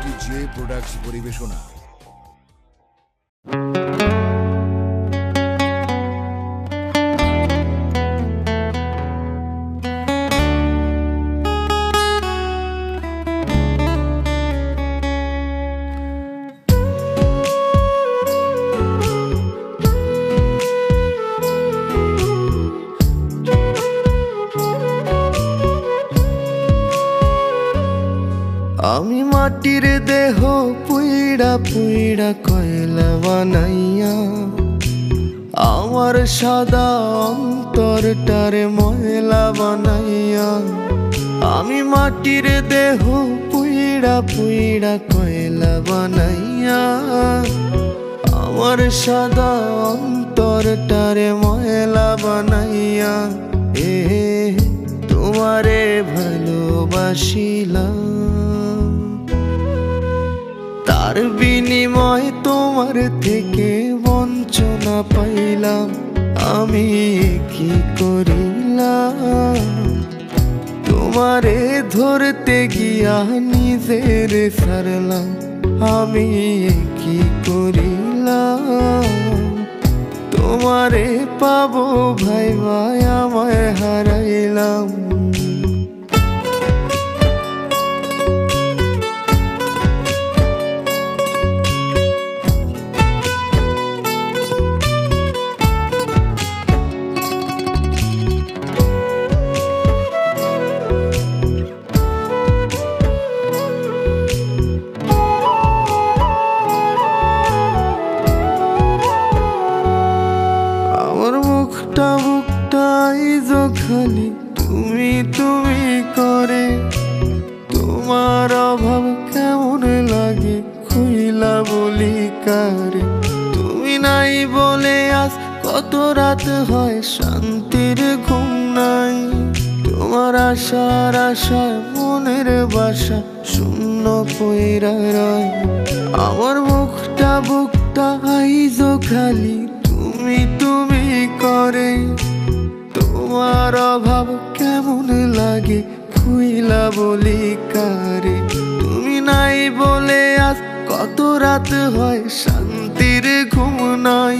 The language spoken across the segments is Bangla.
A2J প্রোডাক্টস পরিবেশনা। আমি মাটির দেহ পুইড়া পুইড়া কয়লা বানাইয়া আমার সাদা অন্তরটারে ময়লা বানাইয়া। আমি মাটির দেহ পুইড়া পুইড়া কয়লা বানাইয়া আমার সাদা অন্তরটারে ময়লা বানাইয়া। তোমারে ভালোবাসিলাম, তার বিনিময় তোমার থেকে বঞ্চনা পাইলাম। আমি কি করিলাম, তোমারে ধরতে গিয়া নিজের ছাড়লাম। আমি কি করিলাম, তোমারে পাবো ভাই ভাই আমায় হারাইলাম। বুকটা খালি তুমি তুমি করে, তোমার অভাব কেমন লাগে খুইলা বলি কারে। তুমি নাই বলে আজ কত রাত হয় শান্তির ঘুম নাই। তোমার আশার আশায় মনের বাসা শূন্য কইরা রয়। আমার বুকটা আইজো খালি তুমি তুমি করে, তোমার অভাব কেমন লাগে খুইলা বলি কারে। তুমি নাই বলে আজ কত রাত হয় শান্তির ঘুম নাই।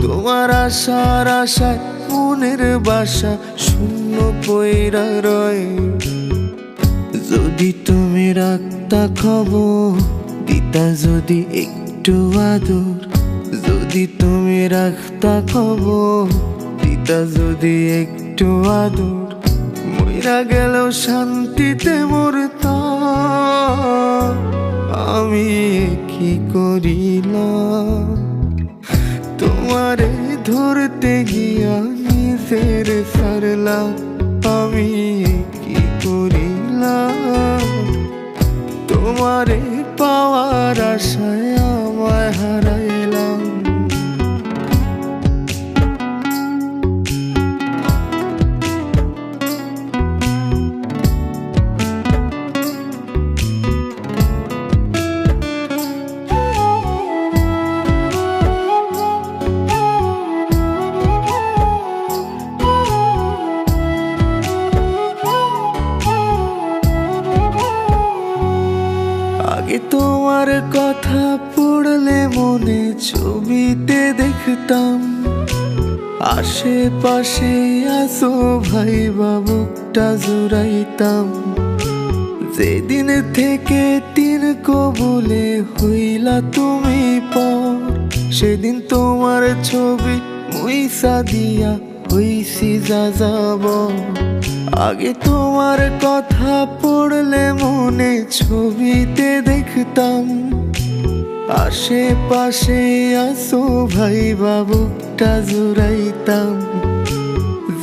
তোমার আশার আশায় মনের বাসা শূন্য পইরা রয়। যদি তুমি রাখতা খবর দিতা যদি একটু আদর, যদি তুমি রাখতা খবর দিতা যদি একটু আদর, মইরা গেল শান্তিতে মরতাম। আমি কি করিলাম, তোমারে ধরতে গিয়া নিজের ছাড়লাম। আমি কি করিলাম, তোমারে পাওয়ার আশায় আমায় হারাইলাম। আগে তোমার কথা পড়লে মনে ছবিতে দেখতাম, আশেপাশে আসো ভাই বুকটা জুড়াইতাম। যেদিন থেকে তিন কবুলে হইলা তুমি পর, সেদিন তোমার ছবি মুইসা দিয়া হইছি যা যাব। আগে তোমার কথা পড়লে মনে ছবিতে দেখতাম, আশেপাশে আসো ভাই বুকটা জুড়াইতাম।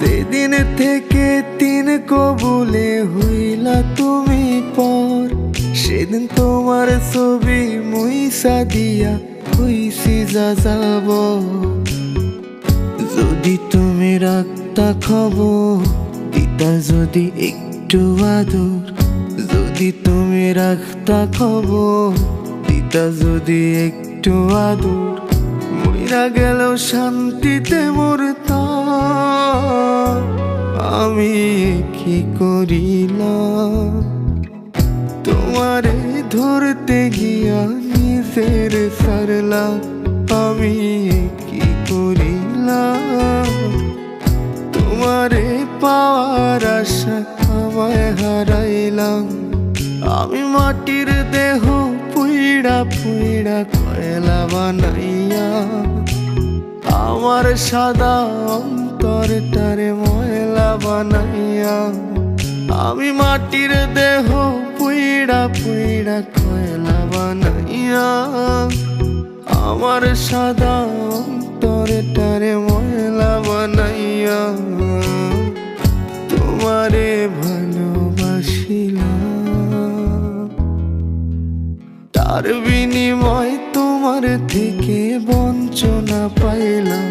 যেদিন থেকে তিন কবুলে হইলা তুমি পর, সেদিন তোমার ছবি মুইসা দিয়া হইছি যা যাব। যদি তুমি রাখতা খবর দিতা যদি একটু আদর, যদি তুমি রাখতা খবর দিতা যদি একটু আদর, মইরা গেল শান্তিতে মরতাম। আমি কি করিলাম, তোমারে ধরতে গিয়া নিজের সারলাম, আমি কি করিলাম। তোমারে পাওয়ার আশা আমায় হারাইলাম, আমি মাটির দেহ পুইড়া পুইড়া কয়লা বানাইয়া, আমার সাদা অন্তরটারে ময়লা বানাইয়া। আমি মাটির দেহ পুইড়া পুইড়া কয়লা বানাইয়া, আমার সাদা অন্তরটারে ময়লা বানাইয়া। তোমারে ভালোবাসিলাম, তার বিনিময় তোমার থেকে বঞ্চনা পাইলাম,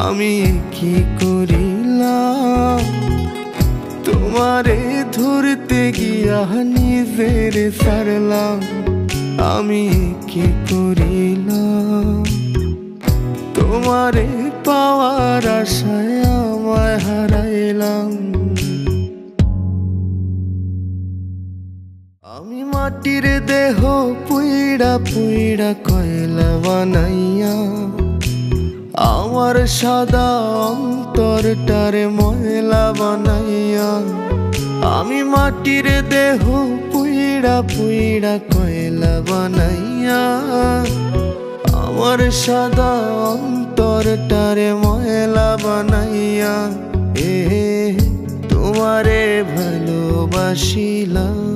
আমি কি করিলাম। তোমারে ধরতে গিয়া নিজের সারলাম, আমি কি করিলাম। তোমারে পাওয়ার আশায় আমায় হারাইলাম, আমি মাটির দেহ পুইড়া পুইড়া কয়লা বানাইয়া, আমার সাদা অন্তরটারে ময়লা বানাইয়া। আমি মাটির দেহ পুইড়া পুইড়া কয়লা বানাইয়া, আমার সাদা অন্তরটারে ময়লা বানাইয়া। তোমারে ভালোবাসিলাম।